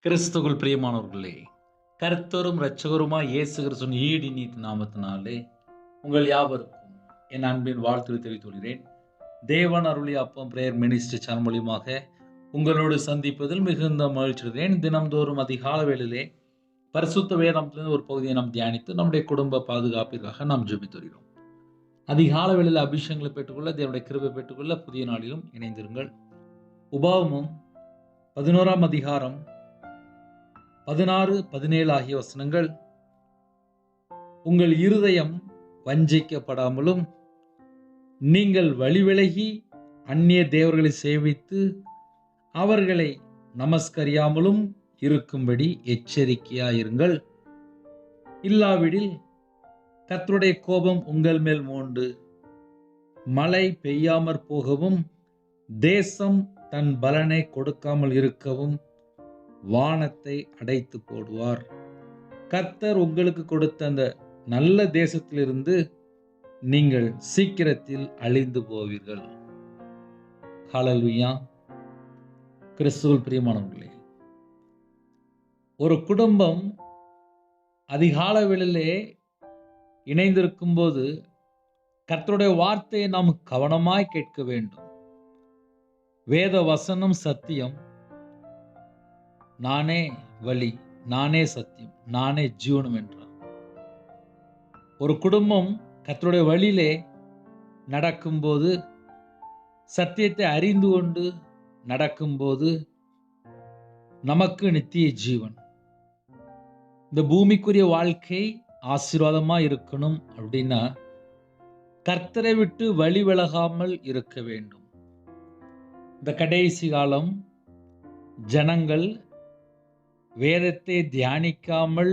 கிறிஸ்துவுக்குள் பிரியமானவர்களே, கர்த்தரும் இரட்சகருமாய் இயேசு கிறிஸ்துவின் ஈடு நீதி நாமத்தினாலே உங்கள் யாவருக்கும் என் அன்பின் வாழ்த்துக்களை தெரிவித்துக் கொள்கிறேன். தேவன் அருளிய அப்பம் பிரேயர் மினிஸ்ட்ரி சேனல் மூலியமாக உங்களோடு சந்திப்பதில் மிகுந்த மகிழ்ச்சி அடைகிறேன். தினம்தோறும் அதிகால வேளையிலே பரிசுத்த வேதத்திலிருந்து ஒரு பகுதியை நாம் தியானித்து நம்முடைய குடும்ப பாதுகாப்பிற்காக நாம் ஜெபித்து வருகிறோம். அதிகால வேளையில் அபிஷேகங்களை பெற்றுக்கொள்ள, தேவனுடைய கிருபை பெற்றுக்கொள்ள புதிய நாளிலும் இணைந்திருங்கள். உபாகமம் 11ஆம் அதிகாரம் 16, 17 ஆகிய வசனங்கள். உங்கள் இருதயம் வஞ்சிக்கப்படாமலும் நீங்கள் வழிவிலகி அந்நிய தேவர்களை சேவித்து அவர்களை நமஸ்கரியாமலும் இருக்கும்படி எச்சரிக்கையாயிருங்கள். இல்லாவிடில் கர்த்தருடைய கோபம் உங்கள் மேல் மூண்டு மழை பெய்யாமற் போகவும் தேசம் தன் பலனை கொடுக்காமல் இருக்கவும் வானத்தை அடைத்து போடுவார். கர்த்தர் உங்களுக்கு கொடுத்த அந்த நல்ல தேசத்திலிருந்து நீங்கள் சீக்கிரத்தில் அழிந்து போவீர்கள். ஹல்லேலூயா. கிறிஸ்துவுக்குள் பிரியமானவர்களே, ஒரு குடும்பம் அதிகால வேளையிலே இணைந்திருக்கும் போது கர்த்தருடைய வார்த்தையை நாம் கவனமாய் கேட்க வேண்டும். வேத வசனம் சத்தியம். நானே வழி, நானே சத்தியம், நானே ஜீவனம் என்றார். ஒரு குடும்பம் கர்த்தருடைய வழியிலே நடக்கும்போது, சத்தியத்தை அறிந்து கொண்டு நடக்கும்போது நமக்கு நித்திய ஜீவன். இந்த பூமிக்குரிய வாழ்க்கை ஆசீர்வாதமா இருக்கணும் அப்படின்னா கர்த்தரை விட்டு வழி விலகாமல் இருக்க வேண்டும். இந்த கடைசி காலம் ஜனங்கள் வேதத்தை தியானிக்காமல்,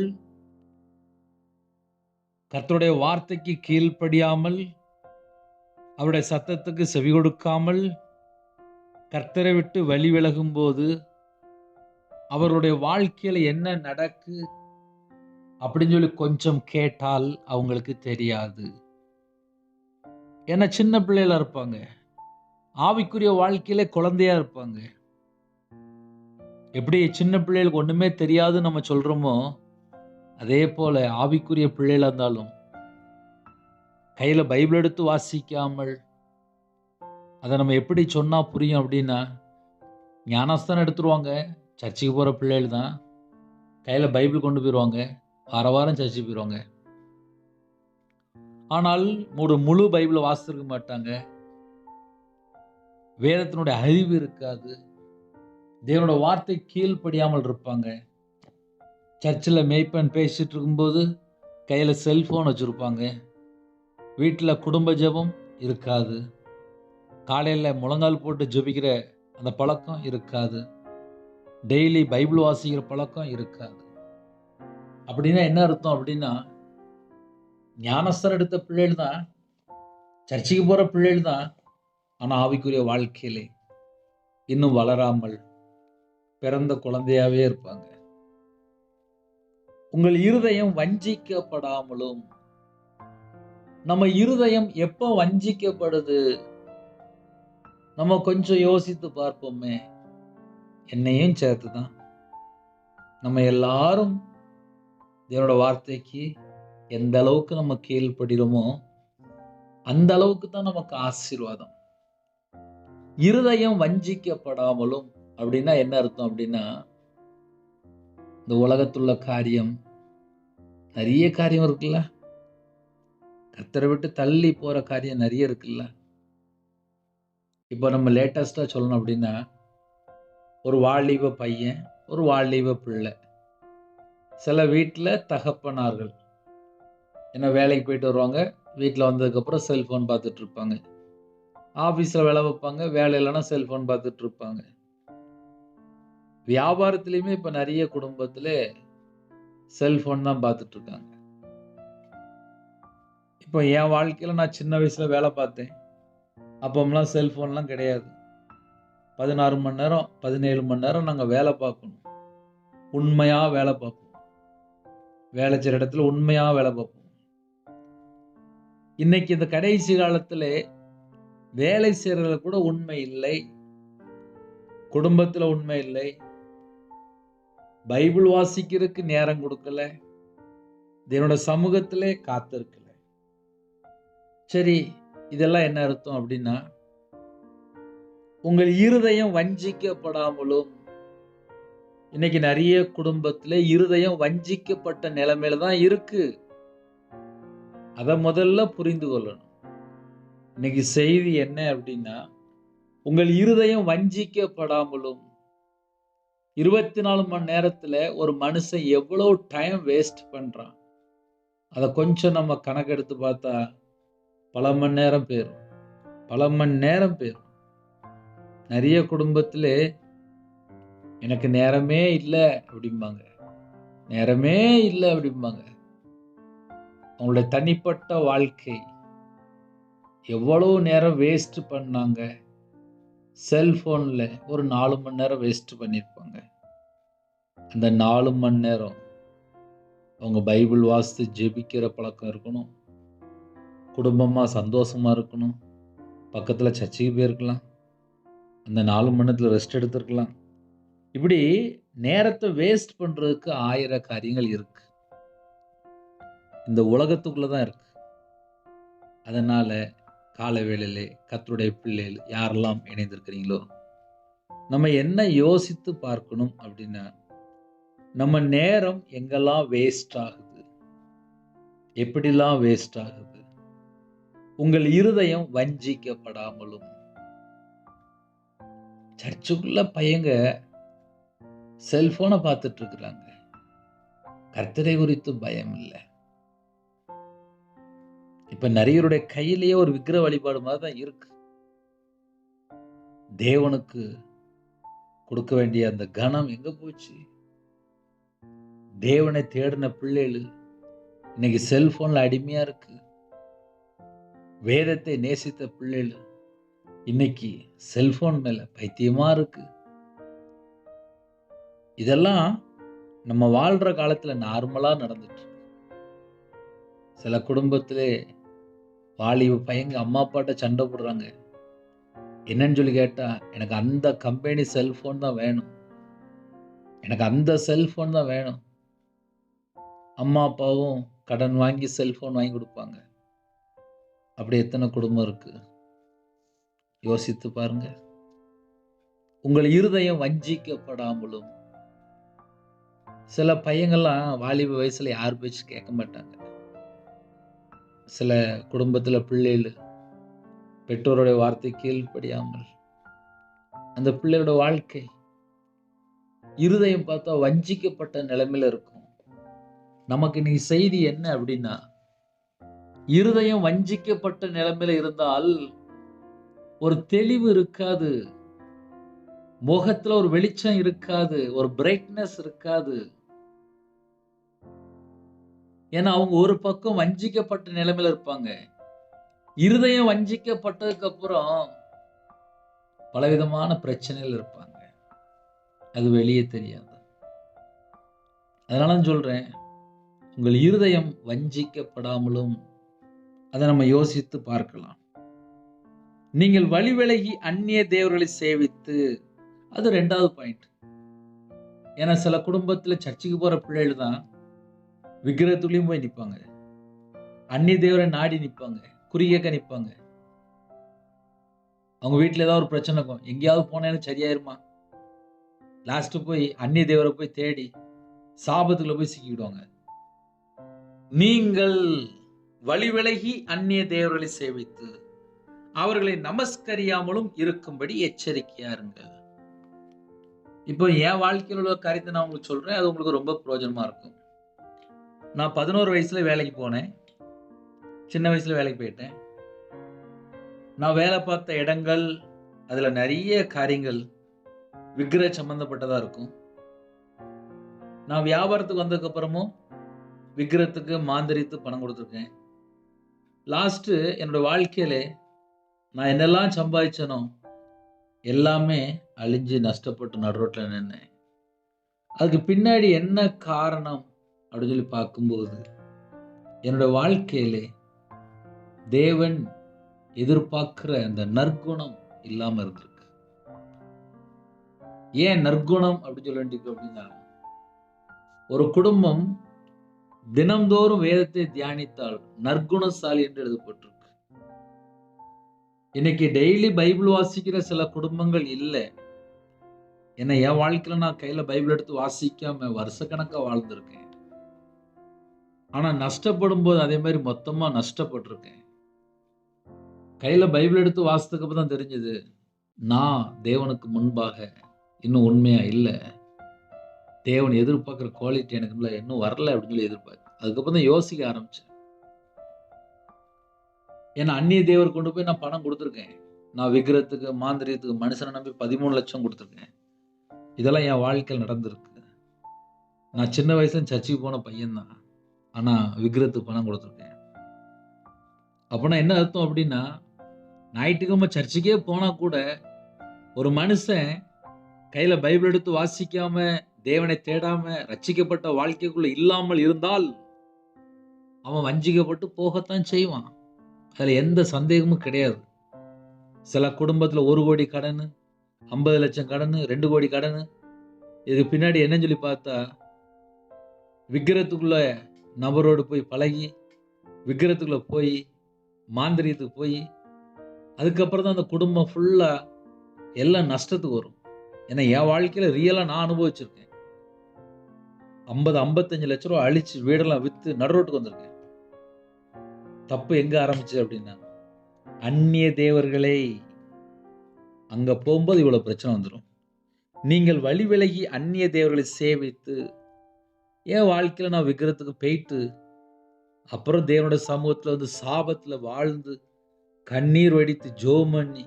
கர்த்தருடைய வார்த்தைக்கு கீழ்ப்படியாமல், அவருடைய சத்தத்துக்கு செவி கொடுக்காமல் கர்த்தரை விட்டு வழி விலகும் போது அவருடைய வாழ்க்கையில என்ன நடக்கு அப்படின்னு சொல்லி கொஞ்சம் கேட்டால் அவங்களுக்கு தெரியாது. ஏன்னா சின்ன பிள்ளைகளா இருப்பாங்க, ஆவிக்குரிய வாழ்க்கையில குழந்தையா இருப்பாங்க. எப்படி சின்ன பிள்ளைகளுக்கு ஒண்ணுமே தெரியாது நம்ம சொல்றோமோ, அதே போல ஆவிக்குரிய பிள்ளைகளா இருந்தாலும் கையில பைபிள் எடுத்து வாசிக்காமல், அதை நம்ம எப்படி சொன்னா புரியும் அப்படின்னா, ஞானஸ்தானம் எடுத்துருவாங்க, சர்ச்சுக்கு போற பிள்ளைகள் தான், கையில பைபிள் கொண்டு போயிடுவாங்க, வார வாரம் சர்ச்சுக்கு போயிடுவாங்க. ஆனால் முழு பைபிளை வாசித்திருக்க மாட்டாங்க, வேதத்தினுடைய அறிவு இருக்காது, தேவனோட வார்த்தை கீழ்ப்படியாமல் இருப்பாங்க. சர்ச்சில் மேய்ப்பன் பேசிட்டு இருக்கும்போது கையில் செல்போன் வச்சுருப்பாங்க. வீட்டில் குடும்ப ஜெபம் இருக்காது. காலையில் முழங்கால் போட்டு ஜெபிக்கிற அந்த பழக்கம் இருக்காது. டெய்லி பைபிள் வாசிக்கிற பழக்கம் இருக்காது. அப்படின்னா என்ன அர்த்தம் அப்படின்னா, ஞானஸ்தானம் எடுத்த பிள்ளைகள் தான், சர்ச்சுக்கு போகிற பிள்ளைகள் தான், ஆனால் ஆவிக்குரிய வாழ்க்கையிலே இன்னும் வளராமல் பிறந்த குழந்தையாவே இருப்பாங்க. உங்கள் இருதயம் வஞ்சிக்கப்படாமலும். நம்ம இருதயம் எப்போ வஞ்சிக்கப்படுது? நம்ம கொஞ்சம் யோசித்து பார்ப்போமே. என்னையும் சேர்த்துதான். நம்ம எல்லாரும் தேவனோட வார்த்தைக்கு எந்த அளவுக்கு நம்ம கீழ்ப்படுகிறோமோ அந்த அளவுக்கு தான் நமக்கு ஆசீர்வாதம். இருதயம் வஞ்சிக்கப்படாமலும் அப்படின்னா என்ன அர்த்தம் அப்படின்னா, இந்த உலகத்துள்ள காரியம், நிறைய காரியம் இருக்குல்ல, கர்த்தரை விட்டு தள்ளி போற காரியம் நிறைய இருக்குல்ல. இப்போ நம்ம லேட்டஸ்டா சொல்லணும் அப்படின்னா, ஒரு வாலிப பையன், ஒரு வாலிப பிள்ளை, சில வீட்டில் தகப்பனார்கள் என்ன வேலைக்கு போயிட்டு வருவாங்க, வீட்டில் வந்ததுக்கப்புறம் செல்ஃபோன் பார்த்துட்டு இருப்பாங்க. ஆஃபீஸில் வேலை வைப்பாங்க, வேலை இல்லைன்னா செல்ஃபோன் பார்த்துட்டு இருப்பாங்க. வியாபாரத்திலையுமே இப்போ நிறைய குடும்பத்தில் செல்ஃபோன் தான் பார்த்துட்டு இருக்காங்க. இப்போ என் வாழ்க்கையில் நான் சின்ன வயசில் வேலை பார்த்தேன், அப்போம்லாம் செல்ஃபோன்லாம் கிடையாது. 16 மணி நேரம் 17 மணி நேரம் நாங்கள் வேலை பார்க்கணும். உண்மையாக வேலை பார்ப்போம், வேலை செய்கிற இடத்துல உண்மையாக வேலை பார்ப்போம். இன்னைக்கு இந்த கடைசி காலத்தில் வேலை செய்கிறதுல கூட உண்மை இல்லை, குடும்பத்தில் உண்மை இல்லை, பைபிள் வாசிக்கிறதுக்கு நேரம் கொடுக்கல, தேவனோட சமூகத்திலே காத்திருக்கல. சரி, இதெல்லாம் என்ன அர்த்தம் அப்படின்னா, உங்கள் இருதயம் வஞ்சிக்கப்படாமலும், இன்னைக்கு நிறைய குடும்பத்துல இருதயம் வஞ்சிக்கப்பட்ட நிலைமையில தான் இருக்கு. அதை முதல்ல புரிந்து கொள்ளணும். இன்னைக்கு செய்தி என்ன அப்படின்னா, உங்கள் இருதயம் வஞ்சிக்கப்படாமலும், 24 மணி நேரத்துல ஒரு மனுஷன் எவ்வளவு டைம் வேஸ்ட் பண்றான், அதை கொஞ்சம் நம்ம கணக்கெடுத்து பார்த்தா பல மணி நேரம் போயிரும், பல மணி நேரம் போயிரும். நிறைய குடும்பத்திலே எனக்கு நேரமே இல்லை அப்படிம்பாங்க, நேரமே இல்லை அப்படிம்பாங்க. அவங்களுடைய தனிப்பட்ட வாழ்க்கை எவ்வளவு நேரம் வேஸ்ட் பண்ணாங்க, செல்போன்ல ஒரு 4 மணி நேரம் வேஸ்ட் பண்ணியிருப்பாங்க. அந்த 4 மணி நேரம் அவங்க பைபிள் வாசித்து ஜெபிக்கிற பழக்கம் இருக்கணும், குடும்பமா சந்தோஷமா இருக்கணும், பக்கத்துல சர்ச்சுக்கு போயிருக்கலாம், அந்த 4 மணி நேரத்துல ரெஸ்ட் எடுத்திருக்கலாம். இப்படி நேரத்தை வேஸ்ட் பண்றதுக்கு 1000 காரியங்கள் இருக்கு, இந்த உலகத்துக்குள்ளதான் இருக்கு. அதனால காலை வேளையிலே கர்த்தருடைய பிள்ளைகள் யாரெல்லாம் இணைந்திருக்கிறீங்களோ, நம்ம என்ன யோசித்து பார்க்கணும் அப்படின்னா, நம்ம நேரம் எங்கெல்லாம் வேஸ்ட் ஆகுது, எப்படிலாம் வேஸ்ட் ஆகுது. உங்கள் இருதயம் வஞ்சிக்கப்படாமலும். சர்ச்சுக்குள்ள பையங்க செல்போனை பார்த்துட்டு இருக்கிறாங்க, கர்த்தரை குறித்து பயம் இல்லை. இப்ப நிறையருடைய கையிலேயே ஒரு விக்கிர வழிபாடு மாதிரி தான் இருக்கு. தேவனுக்கு கொடுக்க வேண்டிய அந்த கனம் எங்க போச்சு? தேவனை தேடின பிள்ளைகள் இன்னைக்கு செல்போன்ல அடிமையா இருக்கு. வேதத்தை நேசித்த பிள்ளைகள் இன்னைக்கு செல்போன் மேல பைத்தியமா இருக்கு. இதெல்லாம் நம்ம வாழ்ற காலத்துல நார்மலா நடந்துட்டு இருக்கு. சில குடும்பத்திலே வாலிப பையங்க அம்மா அப்பாட்ட சண்டை போடுறாங்க. என்னன்னு சொல்லி கேட்டா, எனக்கு அந்த கம்பெனி செல்போன் தான் வேணும், எனக்கு அந்த செல்போன் தான் வேணும். அம்மா அப்பாவும் கடன் வாங்கி செல்போன் வாங்கி கொடுப்பாங்க. அப்படி எத்தனை குடும்பம் இருக்கு, யோசித்து பாருங்க. உங்கள் இருதயம் வஞ்சிக்கப்படாமலும். சில பையங்கள்லாம் வாலிப வயசுல யார் பேச்சு கேட்க மாட்டாங்க. சில குடும்பத்துல பிள்ளைகள் பெற்றோருடைய வார்த்தை கீழ்ப்படியாமல் அந்த பிள்ளையோட வாழ்க்கை இருதயம் பார்த்தா வஞ்சிக்கப்பட்ட நிலைமையில இருக்கும். நமக்கு இன்னைக்கு செய்தி என்ன அப்படின்னா, இருதயம் வஞ்சிக்கப்பட்ட நிலைமையில இருந்தால் ஒரு தெளிவு இருக்காது, முகத்துல ஒரு வெளிச்சம் இருக்காது, ஒரு பிரைட்னஸ் இருக்காது. ஏன்னா அவங்க ஒரு பக்கம் வஞ்சிக்கப்பட்ட நிலைமையில இருப்பாங்க. இருதயம் வஞ்சிக்கப்பட்டதுக்கு அப்புறம் பலவிதமான பிரச்சனைகள் இருப்பாங்க, அது வெளியே தெரியாது. அதனால சொல்றேன், உங்கள் இருதயம் வஞ்சிக்கப்படாமலும் அதை நம்ம யோசித்து பார்க்கலாம். நீங்கள் வழி விலகி அந்நிய தேவர்களை சேவித்து, அது 2வது பாயிண்ட். ஏன்னா சில குடும்பத்துல சர்ச்சுக்கு போற பிள்ளைகள் தான் விக்கிரகத்துலயும் போய் நிற்பாங்க, அந்நிய தேவரை நாடி நிற்பாங்க, குறியக்க நிற்பாங்க. அவங்க வீட்டுல ஏதாவது ஒரு பிரச்சனை இருக்கும், எங்கேயாவது போனேன்னு சரியாயிருமா, லாஸ்ட் போய் அந்நிய தேவரை போய் தேடி சாபத்துக்குள்ள போய் சிக்கிடுவாங்க. நீங்கள் வழி விலகி அந்நிய தேவர்களை சேவித்து அவர்களை நமஸ்கரியாமலும் இருக்கும்படி எச்சரிக்கையா இருங்கள். இப்போ என் வாழ்க்கையில் உள்ள காரியத்தை நான் உங்களுக்கு சொல்றேன், அது உங்களுக்கு ரொம்ப பிரயோஜனமா இருக்கும். நான் 11 வயசுல வேலைக்கு போனேன், சின்ன வயசுல வேலைக்கு போயிட்டேன். நான் வேலை பார்த்த இடங்கள் அதுல நிறைய காரியங்கள் விக்கிரக சம்பந்தப்பட்டதா இருக்கும். நான் வியாபாரத்துக்கு வந்ததுக்கு அப்புறமும் விக்கிரகத்துக்கு மாந்திரித்து பணம் கொடுத்துருக்கேன். லாஸ்ட் என்னோட வாழ்க்கையில நான் என்னெல்லாம் சம்பாதிச்சனோ எல்லாமே அழிஞ்சு நஷ்டப்பட்டு நடுரோட்டில் நின்னேன். அதுக்கு பின்னாடி என்ன காரணம் அப்படின்னு சொல்லி பார்க்கும்போது, என்னோட வாழ்க்கையிலே தேவன் எதிர்பார்க்கிற அந்த நற்குணம் இல்லாம இருந்திருக்கு. ஏன் நற்குணம் அப்படின்னு சொல்ல வேண்டியிருக்கு அப்படின்னா, ஒரு குடும்பம் தினம்தோறும் வேதத்தை தியானித்தால் நற்குணசாலி என்று எழுதப்பட்டிருக்கு. இன்னைக்கு டெய்லி பைபிள் வாசிக்கிற சில குடும்பங்கள் இல்லை. ஏன்னா என் வாழ்க்கையில நான் கையில பைபிள் எடுத்து வாசிக்காம வருஷக்கணக்கா வாழ்ந்திருக்கேன். ஆனா நஷ்டப்படும் போது அதே மாதிரி மொத்தமா நஷ்டப்பட்டிருக்கேன். கையில பைபிள் எடுத்து வாசித்ததுக்கு அப்புறம் தான் தெரிஞ்சது, நான் தேவனுக்கு முன்பாக இன்னும் உண்மையா இல்லை. தேவன் எதிர்பார்க்கிற குவாலிட்டி எனக்கு இன்னும் வரல அப்படின்னு சொல்லி எதிர்பார்க்க. அதுக்கப்புறம் தான் யோசிக்க ஆரம்பிச்சேன். ஏன்னா அந்நிய தேவர் கொண்டு போய் நான் பணம் கொடுத்துருக்கேன். நான் விக்கிரத்துக்கு, மாந்திரியத்துக்கு மனுஷனை நம்பி 13 லட்சம் கொடுத்துருக்கேன். இதெல்லாம் என் வாழ்க்கையில் நடந்திருக்கு. நான் சின்ன வயசுல சர்ச்சுக்கு போன பையன்தான். ஆனா விக்கிரத்துக்கு பணம் கொடுத்துருக்கேன். அப்படின்னா என்ன அர்த்தம் அப்படின்னா, ஞாயிற்றுக்கிழமை சர்ச்சுக்கே போனா கூட ஒரு மனுஷன் கையில பைபிள் எடுத்து வாசிக்காம, தேவனை தேடாம, ரட்சிக்கப்பட்ட வாழ்க்கைக்குள்ள இல்லாமல் இருந்தால் அவன் வஞ்சிக்கப்பட்டு போகத்தான் செய்வான். அதுல எந்த சந்தேகமும் கிடையாது. சில குடும்பத்துல 1 கோடி கடன், 50 லட்சம் கடன், 2 கோடி கடன். இதுக்கு பின்னாடி என்னன்னு சொல்லி பார்த்தா, விக்கிரத்துக்குள்ள நபரோடு போய் பழகி, விக்கிரத்துக்குள்ள போய், மாந்திரியத்துக்கு போய், அதுக்கப்புறம் தான் அந்த குடும்பம் ஃபுல்லா எல்லாம் நஷ்டத்துக்கு வரும். ஏன்னா என் வாழ்க்கையில ரியலா நான் அனுபவிச்சிருக்கேன். 55 லட்சம் ரூபா அழிச்சு வீடெல்லாம் வித்து நடுரோட்டுக்கு வந்திருக்கேன். தப்பு எங்க ஆரம்பிச்சு அப்படின்னா, அந்நிய தேவர்களை அங்க போகும்போது இவ்வளவு பிரச்சனை வந்துடும். நீங்கள் வழி விலகி அந்நிய தேவர்களை சேவித்து, என் வாழ்க்கையில நான் விக்கிரத்துக்கு போயிட்டு அப்புறம் தேவனுடைய சமூகத்துல வந்து சாபத்துல வாழ்ந்து கண்ணீர் வடித்து ஜெபம் பண்ணி,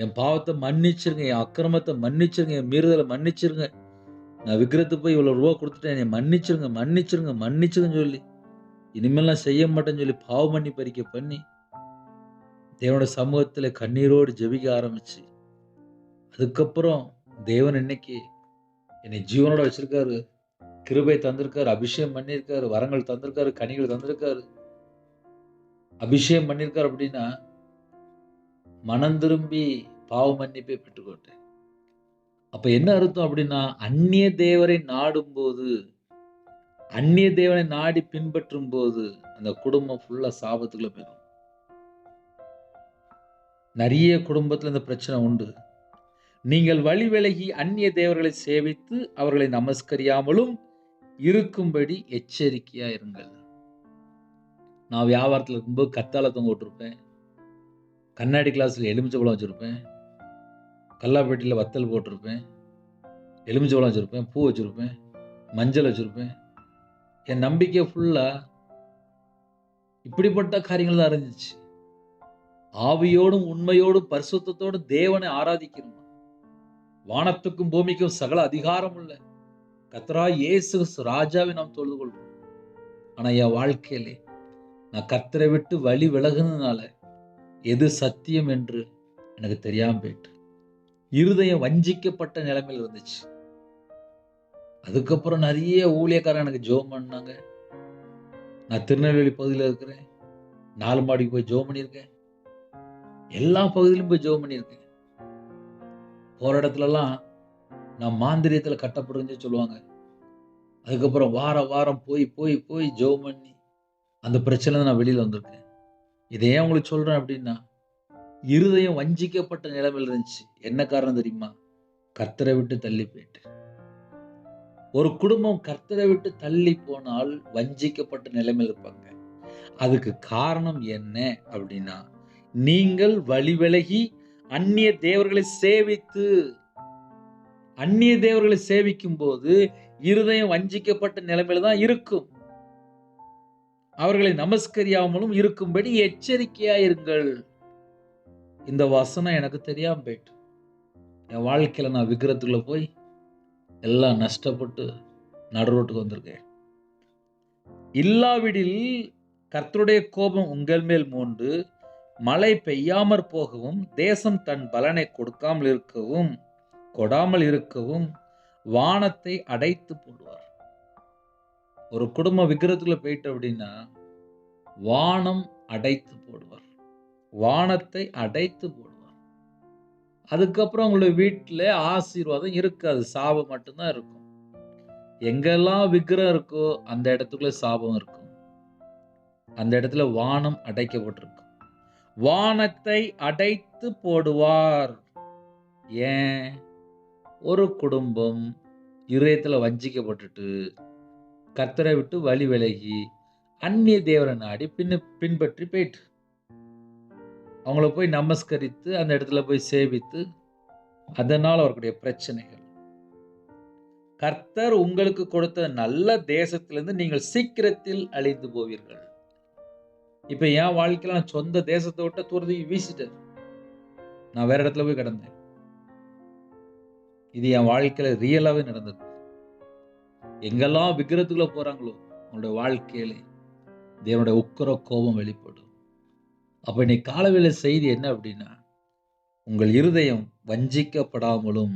என் பாவத்தை மன்னிச்சிருங்க, என் அக்கிரமத்தை மன்னிச்சிருங்க, என் மீறுதலை மன்னிச்சிருங்க, நான் விக்கிரத்துக்கு போய் இவ்வளவு ரூபா கொடுத்துட்டேன், என்னை மன்னிச்சிருங்க மன்னிச்சிருங்க மன்னிச்சிருங்கன்னு சொல்லி, இனிமேல் நான் செய்ய மாட்டேன்னு சொல்லி பாவ மன்னிப்பு அறிக்கை பண்ணி தேவனுடைய சமூகத்துல கண்ணீரோடு ஜெபிக்க ஆரம்பிச்சு, அதுக்கப்புறம் தேவன் இன்னைக்கு என்னை ஜீவனோட வச்சிருக்காரு, கிருபை தந்திருக்காரு, அபிஷேகம் பண்ணியிருக்காரு, வரங்கள் தந்திருக்காரு, கனிகள் தந்திருக்காரு, அபிஷேகம் பண்ணியிருக்காரு. அப்படின்னா மனம் திரும்பி பாவ மன்னிப்பை பெற்றுக்கொண்டேன். அப்ப என்ன அர்த்தம் அப்படின்னா, அந்நிய தேவரை நாடும் போது, அந்நிய தேவனை நாடி பின்பற்றும் போது அந்த குடும்பம் ஃபுல்லா சாபத்துக்குள்ள போயிடும். நிறைய குடும்பத்துல இந்த பிரச்சனை உண்டு. நீங்கள் வழி விலகி அந்நிய தேவர்களை சேவித்து அவர்களை நமஸ்கரியாமலும் இருக்கும்படி எச்சரிக்கையா இருங்கள். நான் வியாபாரத்தில் இருக்கும்போது கத்தால தொங்க விட்டுருப்பேன், கண்ணாடி கிளாஸ்ல எலுமிச்சை வச்சிருப்பேன், கல்லாப்பேட்டியில் வத்தல் போட்டிருப்பேன், எலுமிச்சை வச்சிருப்பேன், பூ வச்சிருப்பேன், மஞ்சள் வச்சிருப்பேன். என் நம்பிக்கை ஃபுல்லா இப்படிப்பட்ட காரியங்கள் தான் இருந்துச்சு. ஆவியோடும் உண்மையோடும் பரிசுத்தத்தோடும் தேவனை ஆராதிக்கணும். வானத்துக்கும் பூமிக்கும் சகல அதிகாரம் உள்ள கர்த்தராகிய இயேசு கிறிஸ்து ராஜாவை நாம் தொழுது கொள்வோம். ஆனா என் வாழ்க்கையிலே நான் கர்த்தரை விட்டு வழி விலகுனதுனால எது சத்தியம் என்று எனக்கு தெரியாம போயிட்டு, இருதயம் வஞ்சிக்கப்பட்ட நிலைமையில் இருந்துச்சு. அதுக்கப்புறம் நிறைய ஊழியக்காரன் எனக்கு ஜெபம் பண்ணாங்க. நான் திருநெல்வேலி பகுதியில் இருக்கிறேன், 4 மாடிக்கு போய் ஜெபம் பண்ணியிருக்கேன், எல்லா பகுதியிலும் போய் ஜெபம் பண்ணியிருக்கேன். போற இடத்துலலாம் நான் மாந்திரியத்தில் கட்டப்படுன்னு சொல்லுவாங்க. அதுக்கப்புறம் வாரம் போய் போய் போய் ஜெபம் பண்ணி அந்த பிரச்சனை நான் வெளியில வந்திருக்கேன். இதை ஏன் உங்களுக்கு சொல்றேன் அப்படின்னா, இருதயம் வஞ்சிக்கப்பட்ட நிலைமையில் இருந்துச்சு. என்ன காரணம் தெரியுமா? கர்த்தரை விட்டு தள்ளி போயிட்டு. ஒரு குடும்பம் கர்த்தரை விட்டு தள்ளி போனால் வஞ்சிக்கப்பட்ட நிலைமையில் இருப்பாங்க. அதுக்கு காரணம் என்ன அப்படின்னா, நீங்கள் வழி விலகி அந்நிய தேவர்களை சேவித்து, அந்நிய தேவர்களை சேவிக்கும் போது இருதயம் வஞ்சிக்கப்பட்ட நிலைமையில தான் இருக்கும். அவர்களை நமஸ்கரியாமலும் இருக்கும்படி எச்சரிக்கையா இருங்கள். இந்த வசனம் எனக்கு தெரியாம போயிட்டு, என் வாழ்க்கையில நான் விக்கிரத்துக்குள்ள போய் எல்லாம் நஷ்டப்பட்டு நடுரோட்டுக்கு வந்திருக்கேன். இல்லாவிடில் கர்த்தருடைய கோபம் உங்கள் மேல் மூண்டு மழை பெய்யாமற் போகவும், தேசம் தன் பலனை கொடாமல் இருக்கவும் வானத்தை அடைத்து போடுவார். ஒரு குடும்பம் விக்கிரத்துக்குள்ள போயிட்டு அப்படின்னா வானம் அடைத்து போடுவார், வானத்தை அடைத்து போடுவார். அதுக்கப்புறம் உங்களுடைய வீட்டில் ஆசீர்வாதம் இருக்காது, சாபம் மட்டும்தான் இருக்கும். எங்கெல்லாம் விக்கிரம் இருக்கோ அந்த இடத்துக்குள்ள சாபம் இருக்கும். அந்த இடத்துல வானம் அடைக்கப்பட்டிருக்கும். வானத்தை அடைத்து போடுவார். ஏன்? ஒரு குடும்பம் இருதயத்துல வஞ்சிக்கப்பட்டுட்டு கர்த்தரை விட்டு வழி விலகி அந்நிய தேவரை நாடி பின்பற்றி போயிட்டு அவங்கள போய் நமஸ்கரித்து அந்த இடத்துல போய் சேவித்து அதனால் அவர்களுடைய பிரச்சனைகள். கர்த்தர் உங்களுக்கு கொடுத்த நல்ல தேசத்திலிருந்து நீங்கள் சீக்கிரத்தில் அழிந்து போவீர்கள். இப்ப என் வாழ்க்கையில நான் சொந்த தேசத்தை விட்டு துரதி வீசிட்டேன். நான் வேற இடத்துல போய் கிடந்தேன். இது என் வாழ்க்கையில ரியலாவே நடந்தது. எங்கெல்லாம் விக்கிரத்துக்குள்ள போறாங்களோ அவங்களுடைய வாழ்க்கையில தேவனுடைய உக்கிர கோபம் வெளிப்படும். அப்ப இன்னைக்கு காலவேளை செய்தி என்ன அப்படின்னா, உங்கள் இருதயம் வஞ்சிக்கப்படாமலும்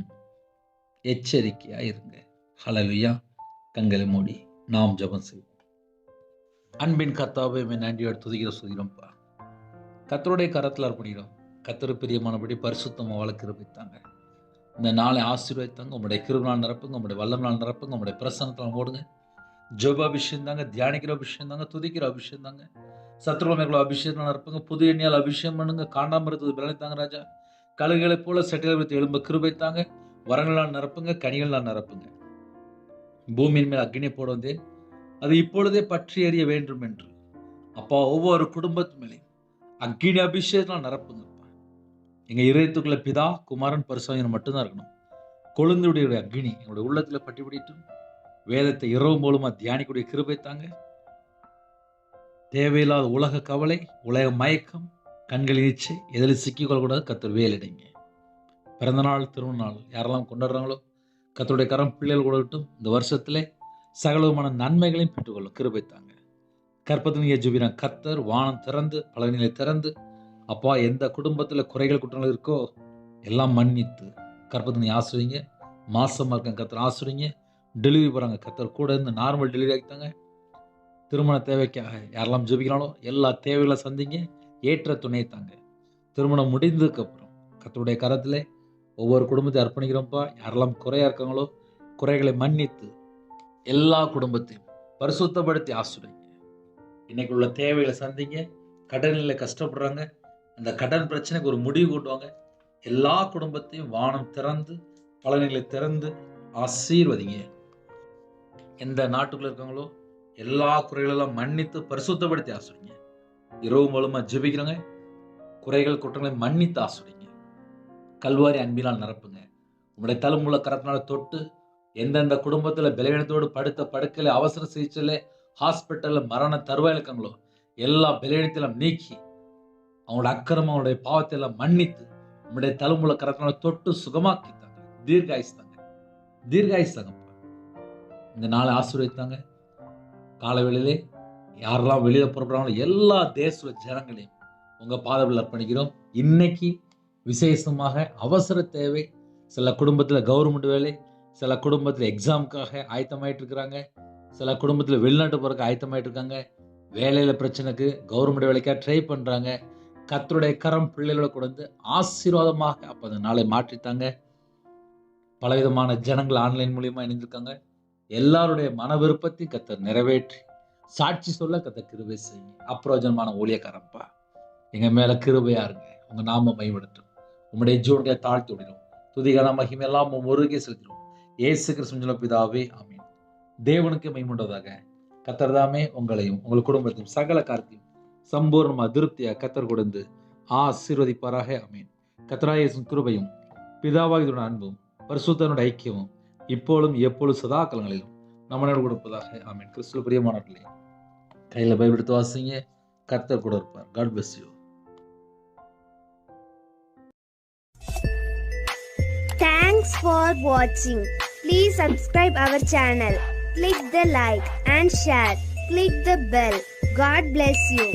எச்சரிக்கையா இருங்க. ஹல்லேலூயா. கண்களை மூடி நாம் ஜெபம் செய்வோம். அன்பின் கர்த்தாவே, நன்றியோடு துதிக்கிறோம்ப்பா. கர்த்தருடைய கரத்தில் அர்ப்பணிக்கிறோம். கர்த்தர் பிரியமானபடி பரிசுத்தமாக வாழ கிருபைத்தாங்க. இந்த நாளை ஆசீர்வதித்தாங்க. உங்களுடைய கிருபையால் நிரப்புங்க, உங்களுடைய வல்லமையால் நிரப்புங்க, உங்களுடைய பிரசன்னத்தால் ஓடுங்க. ஜெப அபிஷேகம் தாங்க, தியானிக்கிற அபிஷேகம் தாங்க, துதிக்கிற அபிஷேகம் தாங்க, சத்ருவமைகளை அபிஷேகம் நிரப்புங்க. புது எண்ணெயால் அபிஷேகம் பண்ணுங்க. காண்டாம இருந்தது பலனைத்தாங்க ராஜா. கழுகுகளைப் போல செட்டில் வைத்து எழும்ப கிருபைத்தாங்க. வரங்களால் நிரப்புங்க, கனிகளால் நிரப்புங்க. பூமியின் மேல் அக்னி போட வந்தேன், அது இப்பொழுதே பற்றி எறிய வேண்டும் என்று அப்பா ஒவ்வொரு குடும்பத்து மேலேயும் அக்னி அபிஷேகம் நிரப்புங்கப்பா. எங்க இதயத்துக்குள்ள பிதா, குமாரன், பரிசுத்தர் மட்டும்தான் இருக்கணும். கொழுந்துடைய அக்னி எங்களுடைய உள்ளத்துல பட்டி பிடிட்டும். வேதத்தை இரவு மூலமா தியானிக்கூடிய கிருபை தாங்க. தேவையில்லாத உலக கவலை, உலக மயக்கம், கண்களின் இச்சை எதில் சிக்கிக்கொள்ளக்கூடாது. கர்த்தர் வேலிடைங்க. பிறந்த நாள், திருமண நாள் யாரெல்லாம் கொண்டாடுறாங்களோ கர்த்தருடைய கரம் பிள்ளைகள் கொடுக்கட்டும். இந்த வருஷத்திலே சகலமான நன்மைகளையும் பெற்றுக்கொள்ளும் கிருபை தாங்க. கற்பத்தின் ஜெபின கர்த்தர் வானம் திறந்து பலனிலை திறந்து அப்பா எந்த குடும்பத்தில் குறைகள் குற்றங்கள் இருக்கோ எல்லாம் மன்னித்து கற்பத்தினை ஆசிரிங்க. மாசமா இருக்க கர்த்தர் ஆசிரிங்க. டெலிவரி போகிறாங்க கர்த்தர் கூட இருந்து நார்மல் டெலிவரி ஆகித்தாங்க. திருமண தேவைக்காக யாரெல்லாம் ஜெபிக்கிறாங்களோ எல்லா தேவைகளை சந்திங்க. ஏற்ற துணை தாங்க. திருமணம் முடிந்ததுக்கப்புறம் கர்த்தருடைய கரத்தில் ஒவ்வொரு குடும்பத்தையும் அர்ப்பணிக்கிறோம்ப்பா. யாரெல்லாம் குறையா இருக்காங்களோ குறைகளை மன்னித்து எல்லா குடும்பத்தையும் பரிசுத்தப்படுத்தி ஆசிரியங்க. இன்னைக்கு உள்ள தேவைகளை சந்திங்க. கடனில் கஷ்டப்படுறாங்க, அந்த கடன் பிரச்சனைக்கு ஒரு முடிவு கொண்டு வாங்க. எல்லா குடும்பத்தையும் வானம் திறந்து பலன்களை திறந்து ஆசீர்வதிங்க. எந்த நாட்டுக்குள்ள இருக்காங்களோ எல்லா குறைகளெல்லாம் மன்னித்து பரிசுத்தப்படுத்தி ஆசிரியங்க. இரவு மூலமா ஜெபிக்கிறோங்க. குறைகள் குற்றங்களை மன்னித்து ஆசிரியங்க. கல்வாரி அன்பினால் நிரப்புங்க. உங்களுடைய தலைமுள்ள கரத்தினால தொட்டு எந்தெந்த குடும்பத்தில் பலவீனத்தோடு படுத்த படுக்கையில் அவசர சிகிச்சையில் ஹாஸ்பிட்டலில் மரண தருவாயில் இருக்காங்களோ எல்லா பலவீனத்தையும் நீக்கி அவங்களோட அக்கிரமம் அவங்களுடைய பாவத்தை எல்லாம் மன்னித்து உங்களுடைய தலைமுள்ள கரத்தினால தொட்டு சுகமாக்கித்தாங்க. தீர்காயுஸ்தாங்க. இந்த நாளை ஆசீர்வதித்தாங்க. காலவேளையிலே யாரெல்லாம் வெளியில புறப்படுறாங்களோ எல்லா தேச ஜனங்களையும் உங்க பாதவில் அர்ப்பணிக்கிறோம். இன்னைக்கு விசேஷமாக அவசர தேவை. சில குடும்பத்தில் கவர்மெண்ட் வேலை, சில குடும்பத்தில் எக்ஸாமுக்காக ஆயத்தமாயிட்டு இருக்கிறாங்க, சில குடும்பத்தில் வெளிநாட்டு போறதுக்கு ஆயத்தமாயிட்டு இருக்காங்க, வேலையில் பிரச்சனைக்கு கவர்மெண்ட் வேலைக்காக ட்ரை பண்ணுறாங்க. கர்த்தருடைய கரம் பிள்ளைகளோட கூட வந்து ஆசீர்வாதமாக அப்போ அந்த நாளை மாற்றித்தாங்க. பலவிதமான ஜனங்கள் ஆன்லைன் மூலியமாக இணைந்திருக்காங்க. எல்லாருடைய மன விருப்பத்தையும் கர்த்தர் நிறைவேற்றி சாட்சி சொல்ல கர்த்தர் கிருபை செய்யுங்க. அப்பிரயோஜனமான ஊழியக்காரப்பா எங்கள் மேலே கிருபையா இருங்க. உங்கள் நாம மைவிடட்டும். உங்களுடைய ஜீவனுடைய தாழ்த்தி விடணும். துதிகான மகிமை எல்லாம் ஒருக்கே செலுத்திடும். இயேசு கிறிஸ்துவின் பிதாவே ஆமீன். தேவனுக்கு மகிமையுண்டதாக. கர்த்தர் தாமே உங்களையும் உங்கள் குடும்பத்தையும் சகல காரியத்தையும் சம்பூர்ணமா திருப்தியாக கர்த்தர் கொடுத்து ஆசீர்வதிப்பாராக. ஆமீன். கர்த்தராகிய இயேசுவின் கிருபையும் பிதாவாகிய அன்பும் பரிசுத்தனுடைய ஐக்கியமும் இப்பொழுதும் எப்பொழுதும் சதா காலங்களிலும் நம்மளோடு கொடுப்பதாக. ஆமீன். கிறிஸ்துவின் பிரியமானவர்களே, கையில் பைபிள் எடுத்து வாசிங்க. கர்த்தர் கூட இருப்பார். God bless you. Thanks for watching. Please subscribe our channel. Click the like and share. Click the bell. God bless you.